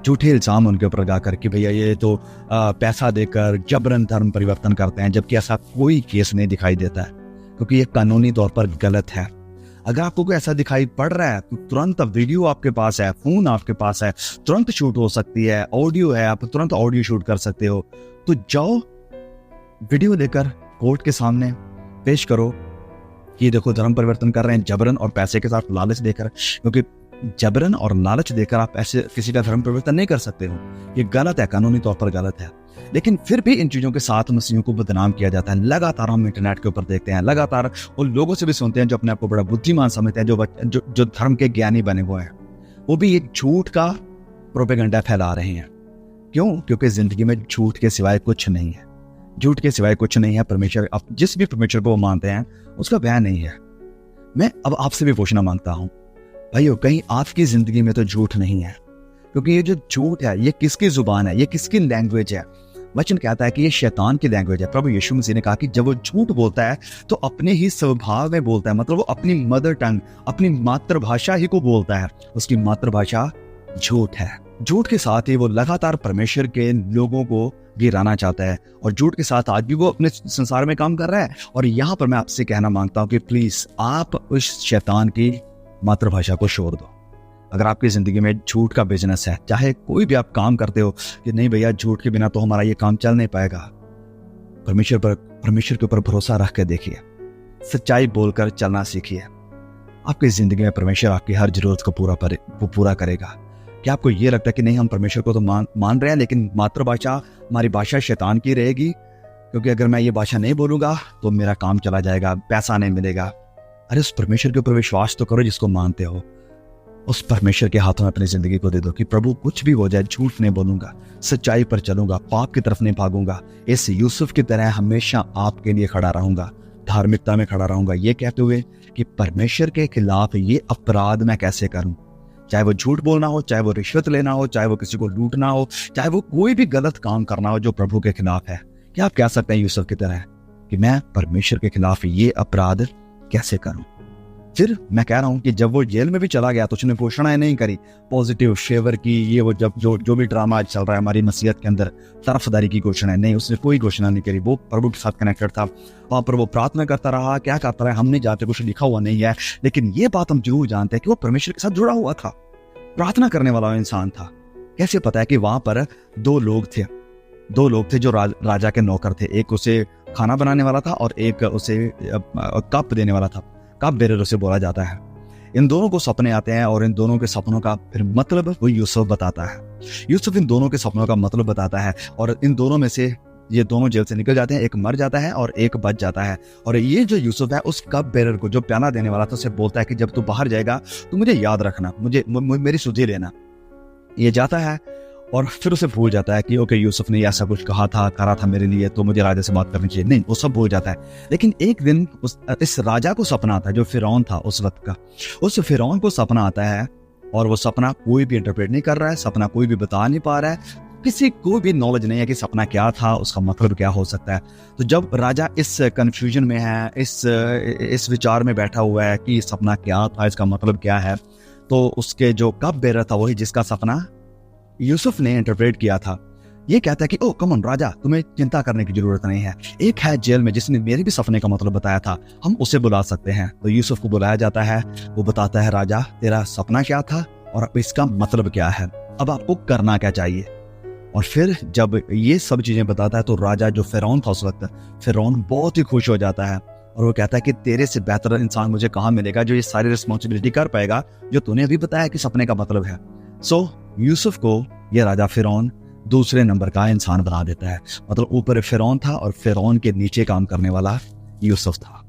झूठे इल्जाम उनके ऊपर लगाकर कि भैया ये तो पैसा देकर जबरन धर्म परिवर्तन करते हैं, जबकि ऐसा कोई केस नहीं दिखाई देता है क्योंकि ये कानूनी तौर पर गलत है। अगर आपको कोई ऐसा दिखाई पड़ रहा है तो तुरंत वीडियो आपके पास है, फोन आपके पास है, तुरंत शूट हो सकती है, ऑडियो है, आप तुरंत ऑडियो शूट कर सकते हो। तो जाओ वीडियो लेकर कोर्ट के सामने पेश करो कि देखो धर्म परिवर्तन कर रहे हैं जबरन और पैसे के साथ लालच देकर, क्योंकि जबरन और लालच देकर आप ऐसे किसी का धर्म परिवर्तन नहीं कर सकते हो, ये गलत है, कानूनी तौर पर गलत है। लेकिन फिर भी इन चीजों के साथ मसीहियों को बदनाम किया जाता है। लगातार हम इंटरनेट के ऊपर देखते हैं, लगातार उन लोगों से भी सुनते हैं जो अपने आप को बड़ा बुद्धिमान समझते हैं, जो धर्म के ज्ञानी बने हुए हैं, वो भी एक झूठ का प्रोपेगेंडा फैला रहे हैं। क्यों? क्योंकि जिंदगी में झूठ के सिवाय कुछ नहीं है, झूठ के सिवाय कुछ नहीं है। परमेश्वर, जिस भी परमेश्वर को वो मानते हैं उसका भय नहीं है। मैं अब आपसे भी पूछना मांगता हूं भाइयों, कहीं आपकी जिंदगी में तो झूठ नहीं है? क्योंकि ये जो झूठ है ये किसकी जुबान है, ये किसकी लैंग्वेज है? वचन कहता है कि ये शैतान की लैंग्वेज है। प्रभु यीशु मसीह ने कहा कि जब वो झूठ बोलता है तो अपने ही स्वभाव में बोलता है, मतलब वो अपनी मदर टंग, अपनी मातृभाषा ही को बोलता है, उसकी मातृभाषा झूठ है। झूठ के साथ ही वो लगातार परमेश्वर के लोगों को गिराना चाहता है, और झूठ के साथ आज भी वो अपने संसार में काम कर रहा है। और यहाँ पर मैं आपसे कहना मांगता हूँ कि प्लीज आप उस शैतान की मातृभाषा को छोड़ दो। अगर आपकी जिंदगी में झूठ का बिजनेस है, चाहे कोई भी आप काम करते हो कि नहीं भैया झूठ के बिना तो हमारा ये काम चल नहीं पाएगा, परमेश्वर के ऊपर भरोसा रख के देखिए, सच्चाई बोलकर चलना सीखिए। आपकी जिंदगी में परमेश्वर आपकी हर जरूरत को पूरा करेगा। क्या आपको ये लगता है कि नहीं हम परमेश्वर को तो मान रहे हैं, लेकिन मातृभाषा हमारी भाषा शैतान की रहेगी, क्योंकि अगर मैं ये भाषा नहीं बोलूंगा तो मेरा काम चला जाएगा, पैसा नहीं मिलेगा। अरे उस परमेश्वर के ऊपर विश्वास तो करो जिसको मानते हो। उस परमेश्वर के हाथों में अपनी जिंदगी को दे दो कि प्रभु कुछ भी हो जाए झूठ नहीं बोलूंगा, सच्चाई पर चलूंगा, पाप की तरफ नहीं भागूंगा, इस यूसुफ की तरह हमेशा आपके लिए खड़ा रहूंगा, धार्मिकता में खड़ा रहूंगा, ये कहते हुए कि परमेश्वर के खिलाफ ये अपराध मैं कैसे करूं। चाहे वो झूठ बोलना हो, चाहे वो रिश्वत लेना हो, चाहे वो किसी को लूटना हो, चाहे वो कोई भी गलत काम करना हो जो प्रभु के खिलाफ है। क्या आप कह सकते हैं यूसुफ की तरह कि मैं परमेश्वर के खिलाफ ये अपराध कैसे करूं? फिर मैं कह रहा हूं कि जब वो जेल में भी चला गया तो उसने घोषणाएं नहीं करी पॉजिटिव शेवर की, ये वो जब जो भी ड्रामा आज चल रहा है हमारी मसीहत के अंदर, तरफदारी की घोषणाएं नहीं, उसने कोई घोषणा नहीं करी। वो प्रभु के साथ कनेक्टेड था, वहां पर वो प्रार्थना करता रहा। क्या करता रहा हम नहीं जानते, कुछ लिखा हुआ नहीं है, लेकिन ये बात हम जरूर जानते हैं कि वो परमेश्वर के साथ जुड़ा हुआ था, प्रार्थना करने वाला इंसान था। कैसे पता है कि वहां पर दो लोग थे जो राजा के नौकर थे। एक उसे खाना बनाने वाला था और एक उसे कप देने वाला था, कप बेरर उसे बोला जाता है। इन दोनों को सपने आते हैं और इन दोनों के सपनों का फिर मतलब वो यूसुफ बताता है। यूसुफ इन दोनों के सपनों का मतलब बताता है, और इन दोनों में से ये दोनों जेल से निकल जाते हैं, एक मर जाता है और एक बच जाता है। और ये जो यूसुफ है उस कप बेरर को, जो प्याला देने वाला था, उसे बोलता है कि जब तू बाहर जाएगा तो मुझे याद रखना, मेरी सुधि लेना। ये जाता है और फिर उसे भूल जाता है कि ओके यूसुफ ने ऐसा कुछ करा था मेरे लिए, तो मुझे राजा से बात करनी चाहिए। नहीं, वो सब भूल जाता है। लेकिन एक दिन इस राजा को सपना आता है, जो फिरौन था उस वक्त का, उस फिरौन को सपना आता है, और वो सपना कोई भी इंटरप्रेट नहीं कर रहा है, सपना कोई भी बता नहीं पा रहा है, किसी को भी नॉलेज नहीं है कि सपना क्या था, उसका मतलब क्या हो सकता है। तो जब राजा इस कंफ्यूजन में है, इस विचार में बैठा हुआ है कि सपना क्या था, इसका मतलब क्या है, तो उसके जो कप बेरर था, वही जिसका सपना यूसुफ ने इंटरप्रेट किया था, ये कहता है कि ओ कम ऑन राजा, तुम्हें चिंता करने की जरूरत नहीं है, एक है जेल में जिसने मेरे भी सपने का मतलब बताया था, हम उसे बुला सकते हैं। तो यूसुफ को बुलाया जाता है, वो बताता है राजा तेरा सपना क्या था और अब इसका मतलब क्या है, अब आपको करना क्या चाहिए। और फिर जब ये सब चीजें बताता है तो राजा जो फिरौन था उस वक्त, फिरौन बहुत ही खुश हो जाता है, और वो कहता है कि तेरे से बेहतर इंसान मुझे कहाँ मिलेगा जो ये सारी रिस्पॉन्सिबिलिटी कर पाएगा जो तूने अभी बताया कि सपने का मतलब है। सो यूसुफ को यह राजा फिरौन दूसरे नंबर का इंसान बना देता है। मतलब ऊपर फिरौन था और फिरौन के नीचे काम करने वाला यूसुफ था।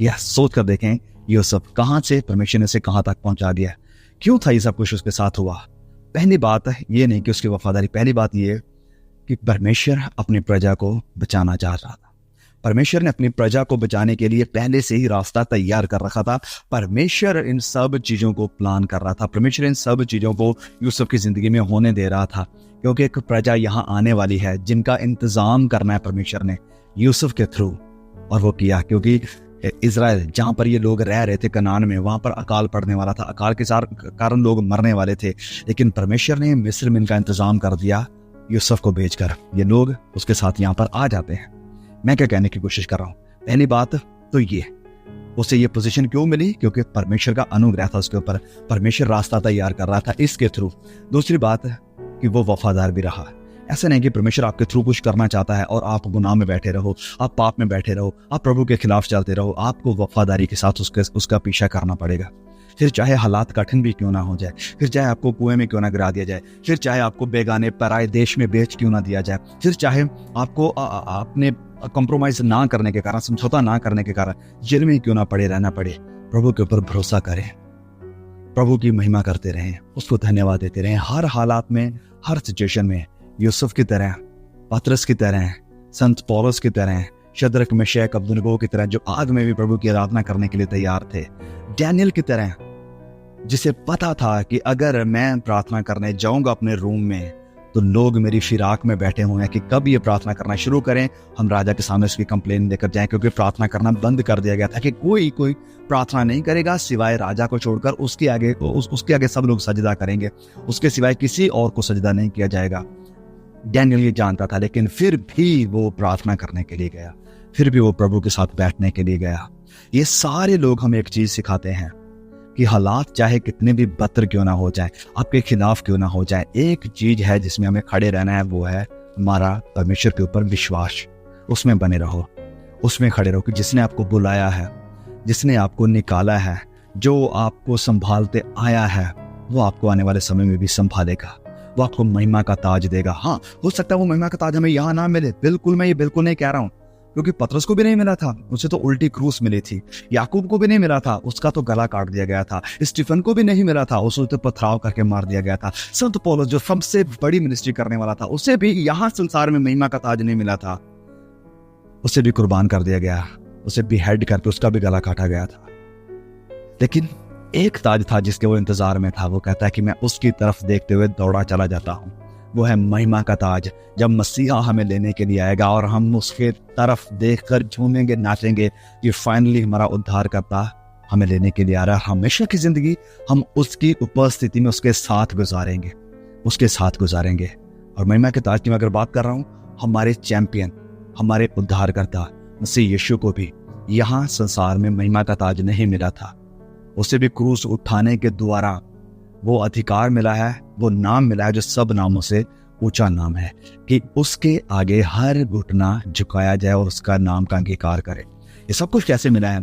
यह सोच कर देखें यूसुफ कहां से परमेश्वर ने से कहां तक पहुंचा दिया। क्यों था ये सब कुछ उसके साथ हुआ? पहली बात ये नहीं कि उसकी वफादारी, पहली बात ये कि परमेश्वर अपनी प्रजा को बचाना चाह रहा था। परमेश्वर ने अपनी प्रजा को बचाने के लिए पहले से ही रास्ता तैयार कर रखा था। परमेश्वर इन सब चीजों को प्लान कर रहा था। परमेश्वर इन सब चीजों को यूसुफ की जिंदगी में होने दे रहा था, क्योंकि एक प्रजा यहाँ आने वाली है जिनका इंतजाम करना है परमेश्वर ने यूसुफ के थ्रू। और वो किया, क्योंकि इजराइल जहां पर ये लोग रह रहे थे कनान में, वहां पर अकाल पड़ने वाला था, अकाल के कारण लोग मरने वाले थे, लेकिन परमेश्वर ने मिस्र में इनका इंतजाम कर दिया यूसुफ को भेजकर। ये लोग उसके साथ यहाँ पर आ जाते हैं। मैं क्या कहने की कोशिश कर रहा हूं? पहली बात तो ये, उसे ये पोजीशन क्यों मिली? क्योंकि परमेश्वर का अनुग्रह था उसके ऊपर, परमेश्वर रास्ता तैयार कर रहा था इसके थ्रू। दूसरी बात कि वो वफादार भी रहा। ऐसा नहीं कि परमेश्वर आपके थ्रू कुछ करना चाहता है और आप गुनाह में बैठे रहो, आप पाप में बैठे रहो, आप प्रभु के खिलाफ चलते रहो। आपको वफादारी के साथ उसका पीछा करना पड़ेगा। फिर चाहे हालात कठिन भी क्यों ना हो जाए, फिर चाहे आपको कुएं में क्यों ना गिरा दिया जाए, फिर चाहे आपको बेगाने पराए देश में बेच क्यों ना दिया जाए, फिर चाहे आपको अपने कॉम्प्रोमाइज ना करने के कारण, समझौता ना करने के कारण जेल में क्यों ना पड़े रहना पड़े, प्रभु के ऊपर भरोसा करें, प्रभु की महिमा करते रहें, उसको धन्यवाद देते रहें हर हालात में, हर सिचुएशन में। यूसुफ की तरह, पतरस की तरह, संत पौलुस की तरह, शद्रक मेशक अबेदनगो की तरह जो आग में भी प्रभु की आराधना करने के लिए तैयार थे। डैनियल की तरह, जिसे पता था कि अगर मैं प्रार्थना करने जाऊंगा अपने रूम में तो लोग मेरी फिराक में बैठे हुए हैं कि कब ये प्रार्थना करना शुरू करें, हम राजा के सामने उसकी कंप्लेन लेकर जाएं, क्योंकि प्रार्थना करना बंद कर दिया गया था कि कोई प्रार्थना नहीं करेगा सिवाय राजा को छोड़कर। उसके आगे सब लोग सजदा करेंगे, उसके सिवाय किसी और को सजदा नहीं किया जाएगा। डैनियल ये जानता था, लेकिन फिर भी वो प्रार्थना करने के लिए गया, फिर भी वो प्रभु के साथ बैठने के लिए गया। ये सारे लोग हमें एक चीज सिखाते हैं कि हालात चाहे कितने भी बदतर क्यों ना हो जाए, आपके खिलाफ क्यों ना हो जाए, एक चीज है जिसमें हमें खड़े रहना है, वो है हमारा परमेश्वर के ऊपर विश्वास। उसमें बने रहो, उसमें खड़े रहो कि जिसने आपको बुलाया है, जिसने आपको निकाला है, जो आपको संभालते आया है, वो आपको आने वाले समय में भी संभालेगा, वो आपको महिमा का ताज देगा। हाँ, हो सकता है वो महिमा का ताज हमें यहाँ ना मिले, मैं ये बिल्कुल नहीं कह रहा हूँ, क्योंकि पतरस को भी नहीं मिला था, उसे तो उल्टी क्रूस मिली थी। याकूब को भी नहीं मिला था, उसका तो गला काट दिया गया था। स्टीफन को भी नहीं मिला था, उसे तो पथराव करके मार दिया गया था। संत पौलुस जो सबसे बड़ी मिनिस्ट्री करने वाला था, उसे भी यहाँ संसार में महिमा का ताज नहीं मिला था, उसे भी कुर्बान कर दिया गया, उसे भी हेड करके उसका भी गला काटा गया था। लेकिन एक ताज था जिसके वो इंतजार में था। वो कहता है कि मैं उसकी तरफ देखते हुए दौड़ा चला जाता हूँ। वो है महिमा का ताज, जब मसीहा हमें लेने के लिए आएगा और हम उसके तरफ देखकर झूमेंगे, नाचेंगे कि फाइनली हमारा उद्धार करता हमें लेने के लिए आ रहा है। हमेशा की जिंदगी हम उसकी उपस्थिति में उसके साथ गुजारेंगे, उसके साथ गुजारेंगे। और महिमा के ताज की मैं अगर बात कर रहा हूँ, हमारे चैंपियन, हमारे उद्धारकर्ता मसीह यीशु को भी यहाँ संसार में महिमा का ताज नहीं मिला था। उसे भी क्रूस उठाने के द्वारा वो अधिकार मिला है, वो नाम मिला है जो सब नामों से ऊंचा नाम है, कि उसके आगे हर घुटना झुकाया जाए और उसका नाम का अंगीकार करे। ये सब कुछ कैसे मिला है?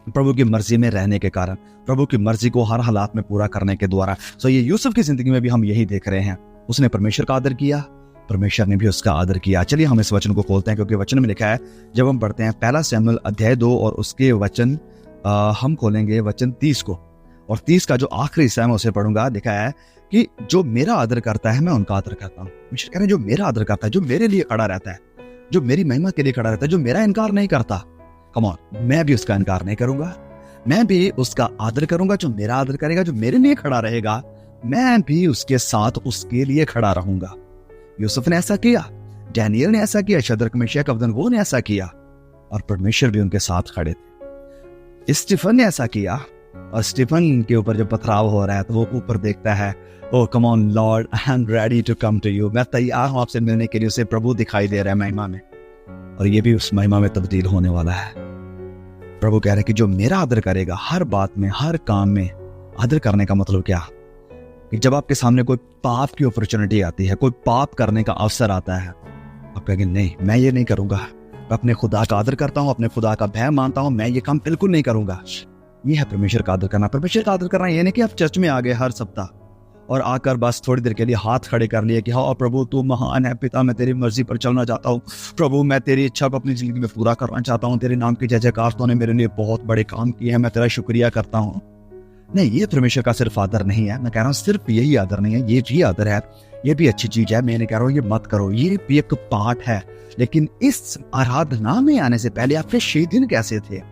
प्रभु की मर्जी में रहने के कारण, प्रभु की मर्जी को हर हालात में पूरा करने के द्वारा। सो ये यूसुफ की जिंदगी में भी हम यही देख रहे हैं। उसने परमेश्वर का आदर किया, परमेश्वर ने भी उसका आदर किया। चलिए हम इस वचन को खोलते हैं, क्योंकि वचन में लिखा है, जब हम पढ़ते हैं 1 शमूएल अध्याय 2 और उसके वचन हम खोलेंगे वचन 30 को, और 30 का जो आखिरी हिस्सा है मैं उसे पढ़ूंगा। लिखा है कि जो मेरा आदर करता है मैं उनका आदर करता हूँ। परमेश्वर कह रहे हैं जो मेरा आदर करता है, जो मेरे लिए खड़ा रहता है, जो मेरी महिमा के लिए खड़ा रहता है, जो मेरा इनकार नहीं करता, कम ऑन, मैं भी उसका इनकार नहीं करूंगा, मैं भी उसका आदर करूंगा। जो मेरा आदर करेगा, जो मेरे लिए खड़ा रहेगा, मैं भी उसके साथ उसके लिए खड़ा रहूंगा। यूसुफ ने ऐसा किया, डैनियल ने ऐसा किया, शद्रक मेशक अबेदनगो ने ऐसा किया, और परमेश्वर भी उनके साथ खड़े थे। स्टीफन ने ऐसा किया, और स्टीफन के ऊपर जब पथराव हो रहा है तो वो ऊपर देखता है, O come on Lord, I am ready to come to you, मैं तैयार हूं आपसे मिलने के लिए। उसे प्रभु दिखाई दे रहा है महिमा में, और ये भी उस महिमा में तब्दील होने वाला है। प्रभु कह रहे हैं कि जो मेरा आदर करेगा, हर बात में, हर काम में आदर करने का मतलब क्या, कि जब आपके सामने कोई पाप की अपॉर्चुनिटी आती है, कोई पाप करने का अवसर आता है, आप कहेंगे नहीं, मैं ये नहीं करूंगा, मैं अपने खुदा का आदर करता हूं, अपने खुदा का भय मानता हूं, मैं ये काम बिल्कुल नहीं करूंगा। ये है परमेश्वर का आदर करना। परमेश्वर का आदर करना ये नहीं कि आप चर्च में आ गए हर सप्ताह और आकर बस थोड़ी देर के लिए हाथ खड़े कर लिए कि हाँ प्रभु तू महान है, पिता मैं तेरी मर्जी पर चलना चाहता हूँ, प्रभु मैं तेरी इच्छा को अपनी जिंदगी में पूरा करना चाहता हूँ, तेरे नाम की जय जयकार, तूने मेरे लिए बहुत बड़े काम किए हैं, मैं तेरा शुक्रिया करता हूँ। नहीं, ये परमेश्वर का सिर्फ आदर नहीं है। मैं कह रहा हूँ सिर्फ यही आदर नहीं है, ये भी आदर है, ये भी अच्छी चीज है। मैं नहीं कह रहा हूँ ये मत करो, ये भी एक पार्ट है। लेकिन इस आराधना में आने से पहले आपके 6 दिन कैसे थे,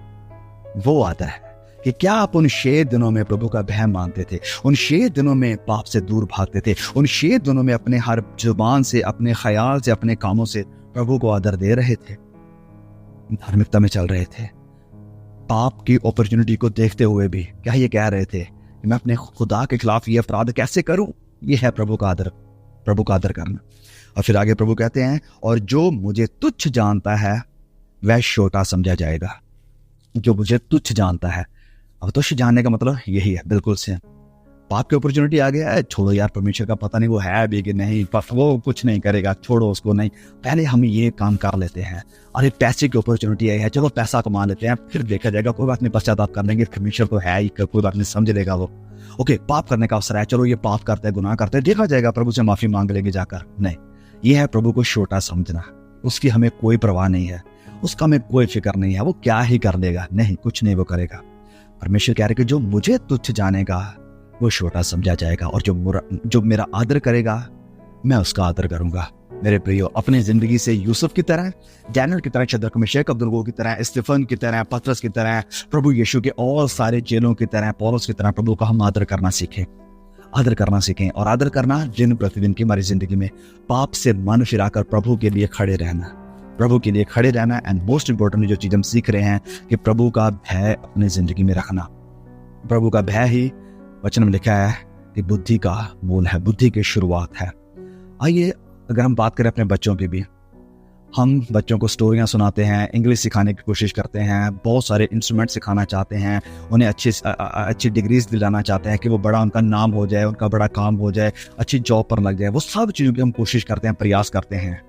वो आता है कि क्या आप उन 6 दिनों में प्रभु का भय मानते थे, उन 6 दिनों में पाप से दूर भागते थे, उन 6 दिनों में अपने हर जुबान से, अपने ख्याल से, अपने कामों से प्रभु को आदर दे रहे थे, धार्मिकता में चल रहे थे। पाप की अपॉर्चुनिटी को देखते हुए भी क्या ये कह रहे थे कि मैं अपने खुदा के खिलाफ ये अपराध कैसे करूं। ये है प्रभु का आदर, प्रभु का आदर करना। और फिर आगे प्रभु कहते हैं, और जो मुझे तुच्छ जानता है वह छोटा समझा जाएगा। जो मुझे तुच्छ जानता है, अब तुच्छ जानने का मतलब यही है, बिल्कुल से पाप की अपॉर्चुनिटी आ गया है, छोड़ो यार, परमेश्वर का पता नहीं वो है भी कि नहीं, वो कुछ नहीं करेगा, छोड़ो उसको, नहीं पहले हम ये काम कर लेते हैं। अरे पैसे की अपॉर्चुनिटी आई है, चलो पैसा कमा लेते हैं, फिर देखा जाएगा, कोई बात नहीं, पश्चाताप कर लेंगे, परमेश्वर तो है ही, कोई बात नहीं, समझ लेगा वो। ओके, पाप करने का अवसर है, चलो ये पाप करते हैं, गुनाह करते हैं, देखा जाएगा, प्रभु से माफी मांग लेंगे जाकर। नहीं, ये है प्रभु को छोटा समझना। उसकी हमें कोई परवाह नहीं है, उसका हमें कोई फिक्र नहीं है, वो क्या ही कर लेगा, नहीं, कुछ नहीं वो करेगा। परमेश्वर कह रहे कि जो मुझे तुच्छ जानेगा वो छोटा समझा जाएगा, और जो मेरा आदर करेगा मैं उसका आदर करूंगा। मेरे प्रियो, अपनी जिंदगी से यूसुफ की तरह, डैनियल की तरह, शद्रक मेशक अबेदनगो की तरह, स्टीफन की तरह, पतरस की तरह, प्रभु यीशु के और सारे चेलों की तरह, पौलुस की तरह प्रभु का हम आदर करना सीखें। आदर करना सीखें, और आदर करना दिन प्रतिदिन की हमारी जिंदगी में पाप से मन फिराकर प्रभु के लिए खड़े रहना, प्रभु के लिए खड़े रहना। एंड मोस्ट इंपॉर्टेंट जो चीज हम सीख रहे हैं कि प्रभु का भय अपनी जिंदगी में रखना। प्रभु का भय ही वचन में लिखा है कि बुद्धि का मूल है, बुद्धि की शुरुआत है। आइए अगर हम बात करें अपने बच्चों की भी, हम बच्चों को स्टोरियां सुनाते हैं, इंग्लिश सिखाने की कोशिश करते हैं, बहुत सारे इंस्ट्रूमेंट सिखाना चाहते हैं, उन्हें अच्छी डिग्रीज दिलाना चाहते हैं कि वो बड़ा उनका नाम हो जाए, उनका बड़ा काम हो जाए, अच्छी जॉब पर लग जाए। वो सब चीज़ों की हम कोशिश करते हैं, प्रयास करते हैं।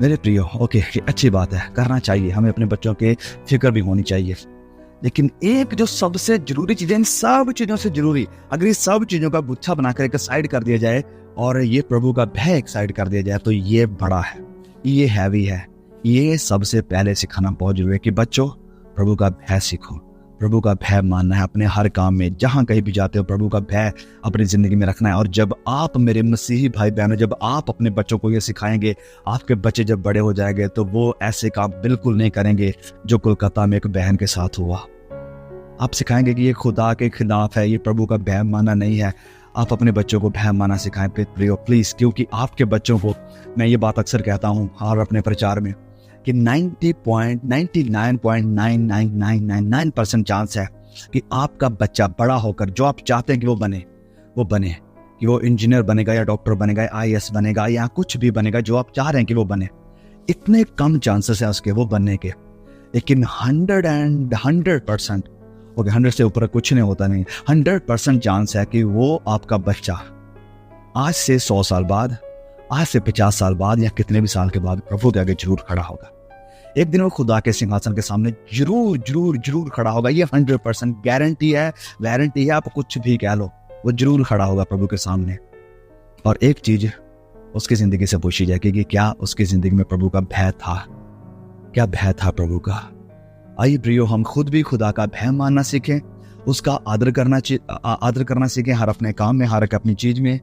मेरे प्रियो, ओके, अच्छी बात है, करना चाहिए, हमें अपने बच्चों के फिक्र भी होनी चाहिए। लेकिन एक जो सबसे जरूरी चीज़ है, इन सब चीज़ों से जरूरी, अगर इस सब चीज़ों का गुच्छा बनाकर एक साइड कर दिया जाए और ये प्रभु का भय एक साइड कर दिया जाए, तो ये बड़ा है, ये हैवी है। ये सबसे पहले सिखाना बहुत जरूरी है कि बच्चों प्रभु का भय सीखो, प्रभु का भय मानना है अपने हर काम में, जहां कहीं भी जाते हो प्रभु का भय अपनी जिंदगी में रखना है। और जब आप, मेरे मसीही भाई बहनों, जब आप अपने बच्चों को ये सिखाएंगे, आपके बच्चे जब बड़े हो जाएंगे तो वो ऐसे काम बिल्कुल नहीं करेंगे जो कोलकाता में एक बहन के साथ हुआ। आप सिखाएंगे कि ये खुदा के खिलाफ है, ये प्रभु का भय मानना नहीं है। आप अपने बच्चों को भय माना सिखाएं प्लीज, क्योंकि आपके बच्चों को, मैं ये बात अक्सर कहता हूँ और अपने प्रचार में, कि 99.999999% चांस है कि आपका बच्चा बड़ा होकर जो आप चाहते हैं कि वो बने, कि वो इंजीनियर बनेगा या डॉक्टर बनेगा या IAS बनेगा या कुछ भी बनेगा जो आप चाह रहे हैं कि वो बने। इतने कम चांसेस है उसके वो बनने के। लेकिन 100% 100 से ऊपर कुछ नहीं होता, नहीं, 100% चांस है कि वो आपका बच्चा आज से 100 साल बाद, आज से 50 साल बाद या कितने भी साल के बाद प्रभु के आगे जरूर खड़ा होगा। एक दिन वो खुदा के सिंहासन के सामने जरूर खड़ा होगा। ये 100% गारंटी है, वारंटी है, आप कुछ भी कह लो, वो जरूर खड़ा होगा प्रभु के सामने। और एक चीज उसकी जिंदगी से पूछी जाएगी कि क्या उसकी जिंदगी में प्रभु का भय था, क्या भय था प्रभु का। आइए प्रियो, हम खुद भी खुदा का भय मानना सीखें, उसका आदर करना सीखें हर अपने काम में, हर अपनी चीज में,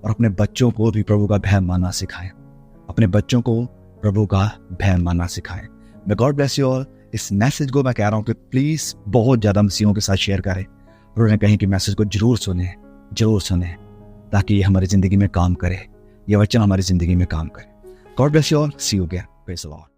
और अपने बच्चों को भी प्रभु का भय मानना सिखाएं, अपने बच्चों को प्रभु का भय मानना सिखाएं। मैं गॉड ब्लेस यू ऑल। इस मैसेज को मैं कह रहा हूं कि प्लीज बहुत ज्यादा मसीहों के साथ शेयर करें, और उन्हें कहें कि मैसेज को जरूर सुने, ताकि ये हमारी जिंदगी में काम करे, ये वचन हमारी जिंदगी में काम करे। God bless you all, see you again, praise the Lord.